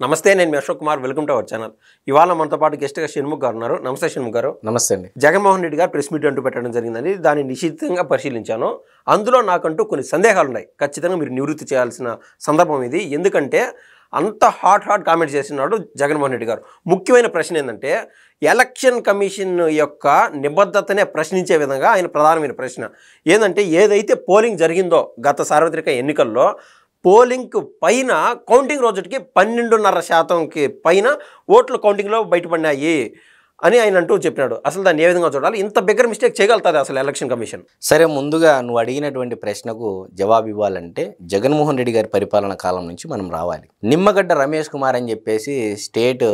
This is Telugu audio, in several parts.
నమస్తే, నేను మీ Ashok Kumar. Welcome to our channel. ఇవాళ మనతో పాటు గెస్ట్గా షణ్ముఖ్ గారు ఉన్నారు. నమస్తే షణ్ముఖ్ గారు. నమస్తే అండి. జగన్మోహన్ రెడ్డి గారు ప్రెస్ మీట్ అంటూ పెట్టడం జరిగిందని దాన్ని నిశ్చితంగా పరిశీలించాను. అందులో నాకంటూ కొన్ని సందేహాలు ఉన్నాయి. ఖచ్చితంగా మీరు నివృత్తి చేయాల్సిన సందర్భం ఇది. ఎందుకంటే అంత హాట్ కామెంట్ చేసినాడు జగన్మోహన్ రెడ్డి గారు. ముఖ్యమైన ప్రశ్న ఏంటంటే ఎలక్షన్ కమిషన్ యొక్క నిబద్ధతనే ప్రశ్నించే విధంగా ఆయన ప్రధానమైన ప్రశ్న ఏంటంటే, ఏదైతే పోలింగ్ జరిగిందో గత సార్వత్రిక ఎన్నికల్లో పోలింగ్ పైన కౌంటింగ్ రోజుకి 12.5% పైన ఓట్లు కౌంటింగ్లో బయటపడినాయి అని ఆయన అంటూ చెప్పినాడు. అసలు దాన్ని ఏ విధంగా చూడాలి? ఇంత బిగ్గర మిస్టేక్ చేయగలుగుతుంది అసలు ఎలక్షన్ కమిషన్? సరే, ముందుగా నువ్వు అడిగినటువంటి ప్రశ్నకు జవాబు ఇవ్వాలంటే జగన్మోహన్ రెడ్డి గారి పరిపాలన కాలం నుంచి మనం రావాలి. నిమ్మగడ్డ రమేష్ కుమార్ అని చెప్పేసి స్టేట్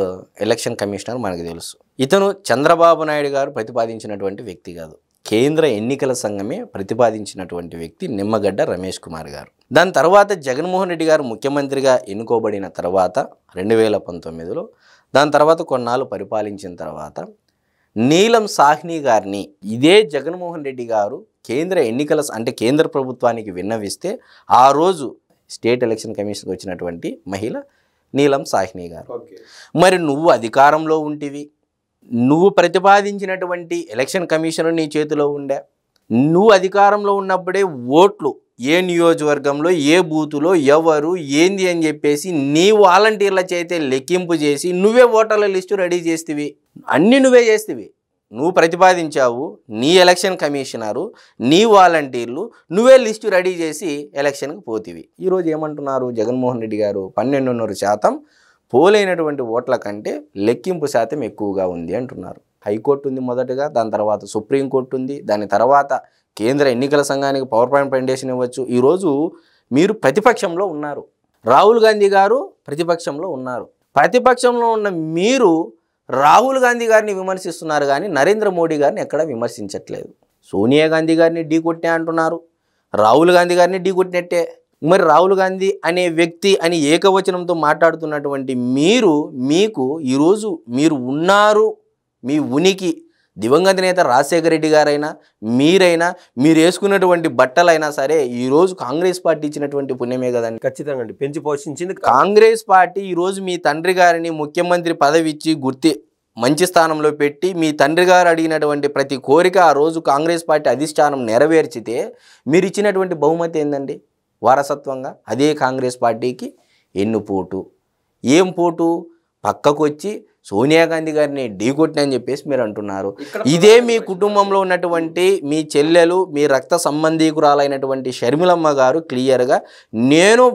ఎలక్షన్ కమిషనర్ మనకు తెలుసు. ఇతను చంద్రబాబు నాయుడు గారు ప్రతిపాదించినటువంటి వ్యక్తి కాదు, కేంద్ర ఎన్నికల సంఘమే ప్రతిపాదించినటువంటి వ్యక్తి నిమ్మగడ్డ రమేష్ కుమార్ గారు. దాని తర్వాత జగన్మోహన్ రెడ్డి గారు ముఖ్యమంత్రిగా ఎన్నుకోబడిన తర్వాత 2019లో దాని తర్వాత కొన్నాళ్ళు పరిపాలించిన తర్వాత నీలం సాహ్ని గారిని ఇదే జగన్మోహన్ రెడ్డి గారు కేంద్ర ఎన్నికల కేంద్ర ప్రభుత్వానికి విన్నవిస్తే ఆ రోజు స్టేట్ ఎలక్షన్ కమిషన్కి వచ్చినటువంటి మహిళ నీలం సాహ్ని గారు. మరి నువ్వు అధికారంలో ఉంటివి, నువ్వు ప్రతిపాదించినటువంటి ఎలక్షన్ కమిషన్ నీ చేతిలో ఉండే, నువ్వు అధికారంలో ఉన్నప్పుడే ఓట్లు ఏ నియోజకవర్గంలో ఏ బూతులో ఎవరు ఏంది అని చెప్పేసి నీ వాలంటీర్ల చేతే లెక్కింపు చేసి నువ్వే ఓటర్ల లిస్టు రెడీ చేస్తేవి, అన్నీ నువ్వే చేస్తేవి. నువ్వు ప్రతిపాదించావు, నీ ఎలక్షన్ కమిషనరు, నీ వాలంటీర్లు, నువ్వే లిస్టు రెడీ చేసి ఎలక్షన్కి పోతివి. ఈరోజు ఏమంటున్నారు జగన్మోహన్ రెడ్డి గారు? 12.5% పోలైనటువంటి ఓట్ల కంటే లెక్కింపు శాతం ఎక్కువగా ఉంది అంటున్నారు. హైకోర్టు ఉంది మొదటగా, దాని తర్వాత సుప్రీంకోర్టు ఉంది, దాని తర్వాత కేంద్ర ఎన్నికల సంఘానికి పవర్ పాయింట్ ప్రెజెంటేషన్ ఇవ్వచ్చు. ఈరోజు మీరు ప్రతిపక్షంలో ఉన్నారు, రాహుల్ గాంధీ గారు ప్రతిపక్షంలో ఉన్నారు. ప్రతిపక్షంలో ఉన్న మీరు రాహుల్ గాంధీ గారిని విమర్శిస్తున్నారు కానీ నరేంద్ర మోడీ గారిని ఎక్కడా విమర్శించట్లేదు. సోనియా గాంధీ గారిని ఢీకొట్టే అంటున్నారు, రాహుల్ గాంధీ గారిని ఢీకొట్టినట్టే. మరి రాహుల్ గాంధీ అనే వ్యక్తి అని ఏకవచనంతో మాట్లాడుతున్నటువంటి మీకు ఈరోజు మీరు ఉన్నారు, మీ ఉనికి దివంగత నేత రాజశేఖర రెడ్డి గారైనా మీరైనా మీరు వేసుకున్నటువంటి బట్టలైనా సరే ఈరోజు కాంగ్రెస్ పార్టీ ఇచ్చినటువంటి పుణ్యమే కదండి. ఖచ్చితంగా అండి, పెంచి పోషించింది కాంగ్రెస్ పార్టీ. ఈరోజు మీ తండ్రి గారిని ముఖ్యమంత్రి పదవి ఇచ్చి మంచి స్థానంలో పెట్టి మీ తండ్రి గారు అడిగినటువంటి ప్రతి కోరిక ఆ రోజు కాంగ్రెస్ పార్టీ అధిష్టానం నెరవేర్చితే మీరు ఇచ్చినటువంటి బహుమతి ఏందండి? వారసత్వంగా అదే కాంగ్రెస్ పార్టీకి ఎన్నుపోటు. ఏం పోటు? పక్కకు వచ్చి సోనియా గాంధీ గారిని ఢీకొట్టినని చెప్పేసి మీరు అంటున్నారు. ఇదే మీ కుటుంబంలో ఉన్నటువంటి మీ చెల్లెలు, మీ రక్త సంబంధీకురాలైనటువంటి షర్మిలమ్మ గారు క్లియర్గా, నేను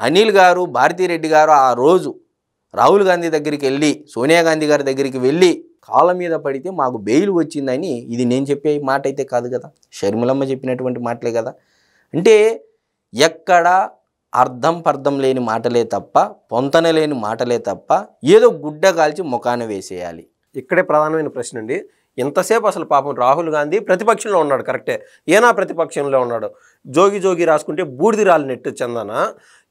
అనిల్ గారు భారతీరెడ్డి గారు ఆ రోజు రాహుల్ గాంధీ దగ్గరికి వెళ్ళి సోనియా గాంధీ గారి దగ్గరికి వెళ్ళి కాళ్ళ మీద పడితే మాకు బెయిల్ వచ్చిందని, ఇది నేను చెప్పే మాట అయితే కాదు కదా, షర్మిలమ్మ చెప్పినటువంటి మాటలే కదా. అంటే ఎక్కడ అర్థం లేని మాటలే తప్ప, పొంతన లేని మాటలే తప్ప, ఏదో గుడ్డ కాల్చి ముఖాన వేసేయాలి. ఇక్కడే ప్రధానమైన ప్రశ్న అండి. ఎంతసేపు అసలు పాపం రాహుల్ గాంధీ ప్రతిపక్షంలో ఉన్నాడు, కరెక్టే, ఏనా ప్రతిపక్షంలో ఉన్నాడు. జోగి రాసుకుంటే బూడిది రాలినట్టు చందన.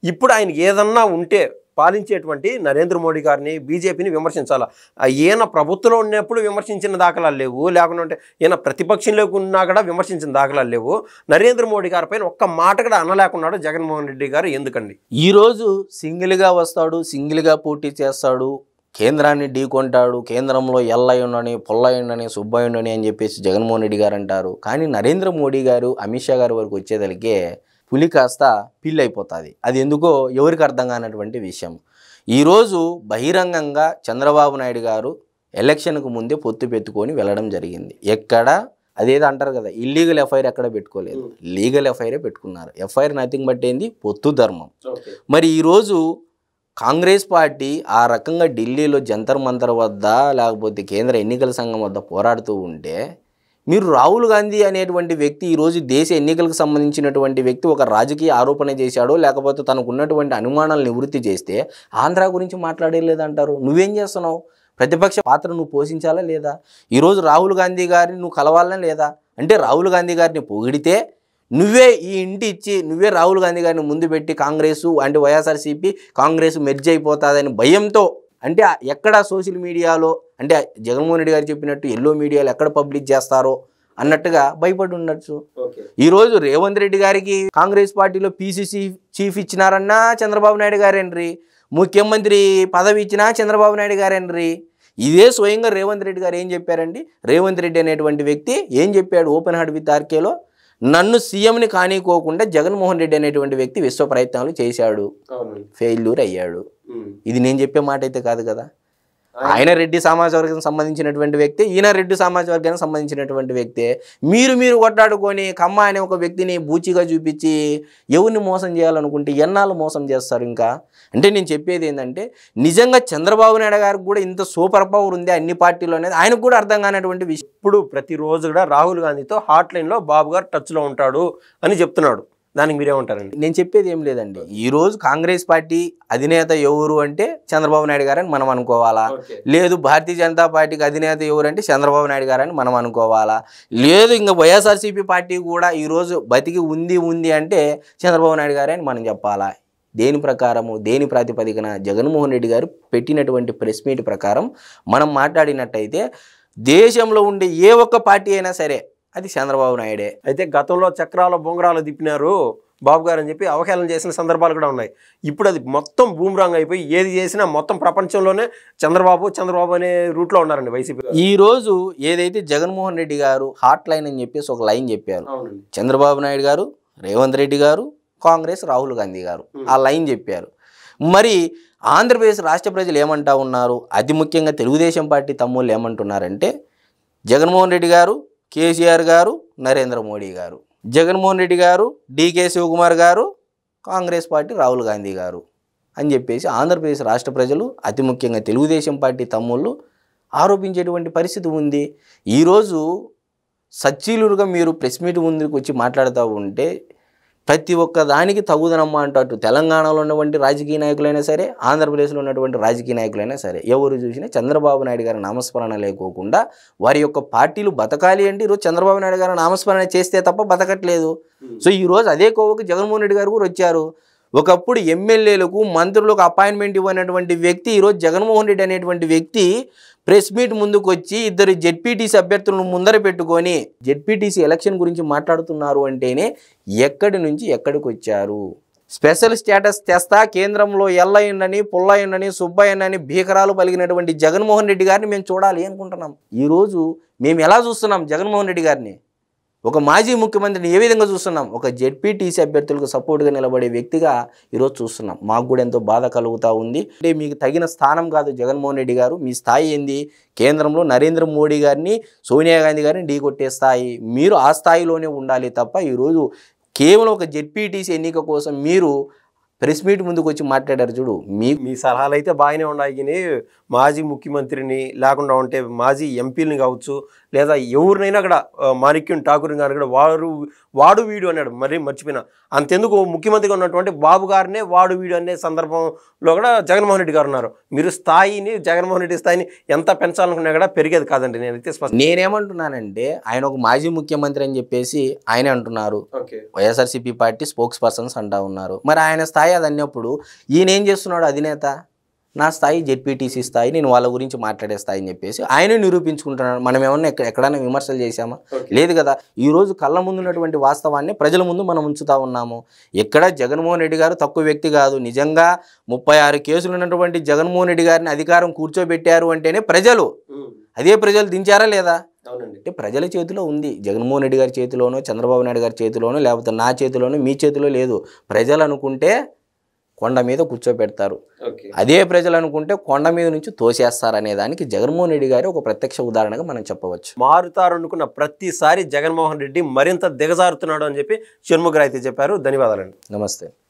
ఇప్పుడు ఆయన ఏదన్నా ఉంటే పాలించేటువంటి నరేంద్ర మోడీ గారిని, బీజేపీని విమర్శించాలా. ఈయన ప్రభుత్వంలో ఉన్నప్పుడు విమర్శించిన దాఖలాలు లేవు, లేకుంటే ఈయన ప్రతిపక్షంలోకి ఉన్నా కూడా విమర్శించిన దాఖలాలు లేవు. నరేంద్ర మోడీ గారి పైన ఒక్క మాట కూడా అనలేకున్నాడు జగన్మోహన్ రెడ్డి గారు. ఎందుకండి? ఈరోజు సింగిల్గా వస్తాడు, సింగిల్గా పోటీ చేస్తాడు, కేంద్రాన్ని ఢీకొంటాడు, కేంద్రంలో ఎల్లయ్యుండని పొల్లయ్యుండని సుబ్బయ్యుండని అని చెప్పేసి జగన్మోహన్ రెడ్డి గారు అంటారు. కానీ నరేంద్ర మోడీ గారు అమిత్ షా గారి వరకు వచ్చేదలికే పులి కాస్త పిల్లి అయిపోతుంది. అది ఎందుకో ఎవరికి అర్థం కానటువంటి విషయం. ఈరోజు బహిరంగంగా చంద్రబాబు నాయుడు గారు ఎలక్షన్కు ముందే పొత్తు పెట్టుకొని వెళ్ళడం జరిగింది. ఎక్కడ అదేదో అంటారు కదా, ఇల్లీగల్ ఎఫ్ఐఆర్ ఎక్కడ పెట్టుకోలేదు, లీగల్ ఎఫ్ఐఆరే పెట్టుకున్నారు. ఎఫ్ఐఆర్ నథింగ్ బట్ ఏంది? పొత్తు ధర్మం. మరి ఈరోజు కాంగ్రెస్ పార్టీ ఆ రకంగా ఢిల్లీలో జంతర్ మంతర్ వద్ద లేకపోతే కేంద్ర ఎన్నికల సంఘం వద్ద పోరాడుతూ ఉంటే మీరు రాహుల్ గాంధీ అనేటువంటి వ్యక్తి ఈరోజు దేశ ఎన్నికలకు సంబంధించినటువంటి వ్యక్తి ఒక రాజకీయ ఆరోపణ చేశాడో లేకపోతే తనకు ఉన్నటువంటి అనుమానాలు నివృత్తి చేస్తే ఆంధ్ర గురించి మాట్లాడలేదంటారు. నువ్వేం చేస్తున్నావు? ప్రతిపక్ష పాత్ర నువ్వు పోషించాలా లేదా? ఈరోజు రాహుల్ గాంధీ గారిని నువ్వు కలవాలనా లేదా? అంటే రాహుల్ గాంధీ గారిని పొగిడితే నువ్వే ఈ ఇంటి ఇచ్చి నువ్వే రాహుల్ గాంధీ గారిని ముందు పెట్టి కాంగ్రెస్ అంటే వైఎస్ఆర్సీపీ కాంగ్రెస్ మెర్జ్ అయిపోతుందని భయంతో, అంటే ఎక్కడ సోషల్ మీడియాలో అంటే జగన్మోహన్ రెడ్డి గారు చెప్పినట్టు ఎల్లో మీడియాలో ఎక్కడ పబ్లిక్ చేస్తారో అన్నట్టుగా భయపడి ఉండొచ్చు. ఈరోజు రేవంత్ రెడ్డి గారికి కాంగ్రెస్ పార్టీలో పీసీసీ చీఫ్ ఇచ్చినారన్నా చంద్రబాబు నాయుడు గారేండ్రి, ముఖ్యమంత్రి పదవి ఇచ్చినా చంద్రబాబు నాయుడు గారేనండి. ఇదే స్వయంగా రేవంత్ రెడ్డి గారు ఏం చెప్పారండి? రేవంత్ రెడ్డి అనేటువంటి వ్యక్తి ఏం చెప్పాడు ఓపెన్ హార్ట్ విత్ ఆర్కేలో? నన్ను సీఎంని కానీకోకుండా జగన్మోహన్ రెడ్డి అనేటువంటి వ్యక్తి విశ్వ ప్రయత్నాలు చేశాడు, ఫెయిల్యూర్ అయ్యాడు. ఇది నేను చెప్పే మాట అయితే కాదు కదా. ఆయన రెడ్డి సామాజిక వర్గానికి సంబంధించినటువంటి వ్యక్తి, ఈయన రెడ్డి సామాజిక వర్గానికి సంబంధించినటువంటి వ్యక్తే. మీరు కొట్టాడుకొని కమ్మ అనే ఒక వ్యక్తిని బూచిగా చూపించి ఎవరిని మోసం చేయాలనుకుంటే ఎన్నాళ్ళు మోసం చేస్తారు ఇంకా? అంటే నేను చెప్పేది ఏంటంటే నిజంగా చంద్రబాబు నాయుడు గారికి కూడా ఇంత సూపర్ పవర్ ఉంది అన్ని పార్టీలో అనేది ఆయనకు కూడా అర్థం కానటువంటి విషయం. ఇప్పుడు ప్రతిరోజు కూడా రాహుల్ గాంధీతో హాట్ లైన్లో బాబు గారు టచ్లో ఉంటాడు అని చెప్తున్నాడు. దానికి మీరేమంటారండి? నేను చెప్పేది ఏం లేదండి. ఈరోజు కాంగ్రెస్ పార్టీ అధినేత ఎవరు అంటే చంద్రబాబు నాయుడు గారని మనం అనుకోవాలా? లేదు భారతీయ జనతా పార్టీకి అధినేత ఎవరు అంటే చంద్రబాబు నాయుడు గారని మనం అనుకోవాలా? లేదు ఇంకా వైఎస్ఆర్సీపీ పార్టీ కూడా ఈరోజు బతికి ఉంది అంటే చంద్రబాబు నాయుడు గారే అని మనం చెప్పాలా? దేని ప్రకారము, దేని ప్రాతిపదికన జగన్మోహన్ రెడ్డి గారు పెట్టినటువంటి ప్రెస్ మీట్ ప్రకారం మనం మాట్లాడినట్టయితే దేశంలో ఉండే ఏ ఒక్క పార్టీ అయినా సరే అది చంద్రబాబు నాయుడే. అయితే గతంలో చక్రాల బొంగరాలు తిప్పినారు బాబు గారు అని చెప్పి అవహేళన చేసిన సందర్భాలు కూడా ఉన్నాయి. ఇప్పుడు అది మొత్తం బూమ్రాంగ్ అయిపోయి ఏది చేసినా మొత్తం ప్రపంచంలోనే చంద్రబాబు అనే రూట్లో ఉన్నారండి వైసీపీ. ఈరోజు ఏదైతే జగన్మోహన్ రెడ్డి గారు హాట్ లైన్ అని చెప్పేసి ఒక లైన్ చెప్పారు. చంద్రబాబు నాయుడు గారు, రేవంత్ రెడ్డి గారు, కాంగ్రెస్ రాహుల్ గాంధీ గారు ఆ లైన్ చెప్పారు. మరి ఆంధ్రప్రదేశ్ రాష్ట్ర ప్రజలు ఏమంటా ఉన్నారు? అతి ముఖ్యంగా తెలుగుదేశం పార్టీ తమ్ముళ్ళు ఏమంటున్నారంటే జగన్మోహన్ రెడ్డి గారు, కేసీఆర్ గారు, నరేంద్ర మోడీ గారు, జగన్మోహన్ రెడ్డి గారు, డీకే శివకుమార్ గారు, కాంగ్రెస్ పార్టీ రాహుల్ గాంధీ గారు అని చెప్పేసి ఆంధ్రప్రదేశ్ రాష్ట్ర ప్రజలు అతి ముఖ్యంగా తెలుగుదేశం పార్టీ తమ్ముళ్ళు ఆరోపించేటువంటి పరిస్థితి ఉంది. ఈరోజు సచ్చీలుగా మీరు ప్రెస్ మీట్ ముందుకు వచ్చి మాట్లాడుతూ ఉంటే ప్రతి ఒక్క దానికి తగుదనమ్మా అంటూ అటు తెలంగాణలో ఉన్నటువంటి రాజకీయ నాయకులైనా సరే, ఆంధ్రప్రదేశ్లో ఉన్నటువంటి రాజకీయ నాయకులైనా సరే ఎవరు చూసినా చంద్రబాబు నాయుడు గారి నామస్మరణ లేకోకుండా వారి యొక్క పార్టీలు బతకాలి అంటే ఈరోజు చంద్రబాబు నాయుడు గారు నామస్మరణ చేస్తే తప్ప బతకట్లేదు. సో ఈరోజు అదే కోవకు జగన్మోహన్ రెడ్డి గారు కూడా వచ్చారు. ఒకప్పుడు ఎమ్మెల్యేలకు, మంత్రులకు అపాయింట్మెంట్ ఇవ్వనటువంటి వ్యక్తి ఈరోజు జగన్మోహన్ రెడ్డి అనేటువంటి వ్యక్తి ప్రెస్ మీట్ ముందుకు వచ్చి ఇద్దరు జెడ్పీటీసీ అభ్యర్థులను ముందర పెట్టుకొని జెడ్పీటీసీ ఎలక్షన్ గురించి మాట్లాడుతున్నారు అంటేనే ఎక్కడి నుంచి ఎక్కడికి వచ్చారు? స్పెషల్ స్టేటస్ తెస్తా, కేంద్రంలో ఎల్లయ్యనని, పుల్లయ్యనని, సుబ్బయ్యనని భీకరాలు పలిగినటువంటి జగన్మోహన్ రెడ్డి గారిని మేము చూడాలి అనుకుంటున్నాం. ఈరోజు మేము ఎలా చూస్తున్నాం జగన్మోహన్ రెడ్డి గారిని? ఒక మాజీ ముఖ్యమంత్రిని ఏ విధంగా చూస్తున్నాం? ఒక జెడ్పీటీసీ అభ్యర్థులకు సపోర్ట్గా నిలబడే వ్యక్తిగా ఈరోజు చూస్తున్నాం. మాకు కూడా ఎంతో బాధ కలుగుతూ ఉంది. అంటే మీకు తగిన స్థానం కాదు జగన్మోహన్ రెడ్డి గారు. మీ స్థాయి ఏంది? కేంద్రంలో నరేంద్ర మోడీ గారిని, సోనియా గాంధీ గారిని ఢీకొట్టే స్థాయి. మీరు ఆ స్థాయిలోనే ఉండాలి తప్ప ఈరోజు కేవలం ఒక జెడ్పీటీసీ ఎన్నిక కోసం మీరు ప్రెస్ మీట్ ముందుకు వచ్చి మాట్లాడారు చూడు. మీ సలహాలు అయితే బాగానే ఉన్నాయి కానీ మాజీ ముఖ్యమంత్రిని లేకుండా ఉంటే మాజీ ఎంపీలని కావచ్చు లేదా ఎవరినైనా అక్కడ మాణిక్యం ఠాకూర్ గారు కూడా వాడు వీడు అన్నాడు. మరీ మర్చిపోయినా అంతెందుకు ముఖ్యమంత్రిగా ఉన్నటువంటి బాబు గారినే వాడు వీడు అనే సందర్భంలో కూడా జగన్మోహన్ రెడ్డి గారు ఉన్నారు. మీరు స్థాయిని, జగన్మోహన్ రెడ్డి స్థాయిని ఎంత పెంచాలనుకున్నా కూడా పెరిగేది కాదండి. నేనేమంటున్నానంటే ఆయన ఒక మాజీ ముఖ్యమంత్రి అని చెప్పేసి ఆయనే అంటున్నారు. వైఎస్ఆర్సీపీ పార్టీ స్పోక్స్ పర్సన్స్ అంటా ఉన్నారు. మరి ఆయన స్థాయి అది అన్నప్పుడు ఈయన ఏం చేస్తున్నాడు? అధినేత నా స్థాయి జెడ్పీటీసీ స్థాయి, నేను వాళ్ళ గురించి మాట్లాడే స్థాయి అని చెప్పేసి ఆయన నిరూపించుకుంటున్నాడు. మనం ఏమన్నా ఎక్కడైనా విమర్శలు చేశామా? లేదు కదా. ఈరోజు కళ్ళ ముందున్నటువంటి వాస్తవాన్ని ప్రజల ముందు మనం ఉంచుతా ఉన్నాము. ఎక్కడ జగన్మోహన్ రెడ్డి గారు తక్కువ వ్యక్తి కాదు. నిజంగా 36 కేసులు ఉన్నటువంటి జగన్మోహన్ రెడ్డి గారిని అధికారం కూర్చోబెట్టారు అంటేనే ప్రజలు దించారా లేదా? అంటే ప్రజల చేతిలో ఉంది. జగన్మోహన్ రెడ్డి గారి చేతిలోనో, చంద్రబాబు నాయుడు గారి చేతిలోనో, లేకపోతే నా చేతిలోనో, మీ చేతిలో లేదు. ప్రజలు అనుకుంటే కొండ మీద కూర్చోబెడతారు. అదే ప్రజలు అనుకుంటే కొండ మీద నుంచి తోసేస్తారనే దానికి జగన్మోహన్ రెడ్డి గారి ఒక ప్రత్యక్ష ఉదాహరణగా మనం చెప్పవచ్చు. మారుతారు అనుకున్న ప్రతిసారి జగన్మోహన్ రెడ్డి మరింత దిగజారుతున్నాడు అని చెప్పి షణ్ముఖరావు అయితే చెప్పారు. ధన్యవాదాలండి. నమస్తే.